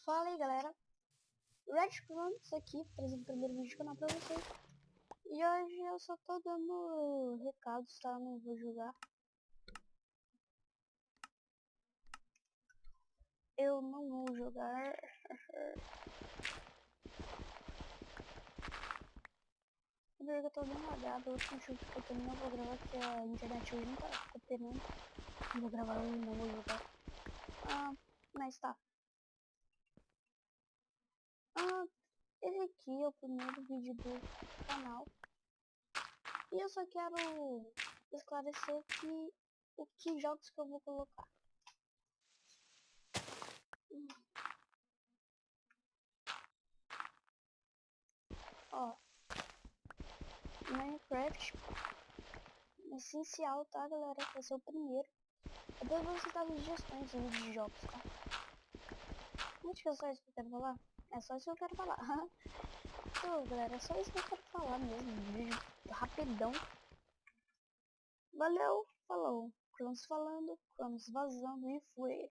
Fala aí galera, Red Chronos aqui, trazendo o primeiro vídeo do canal pra vocês. E hoje eu só tô dando recados, tá? Não vou jogar. Eu não vou jogar. Primeiro que eu tô bem lagado, o último jogo que eu também não vou gravar, porque a internet hoje não tá cooperando. Não vou gravar hoje, não vou jogar. Mas tá. Esse aqui é o primeiro vídeo do canal. E eu só quero esclarecer o que jogos que eu vou colocar. Ó, Minecraft essencial, tá galera? Vai ser o primeiro. Depois você dá sugestões aí de jogos, tá? Acho que é só isso que eu quero falar. É só isso que eu quero falar. Então, galera, é só isso que eu quero falar mesmo. Um vídeo rapidão. Valeu, falou. Cronos falando, Cronos vazando e fui.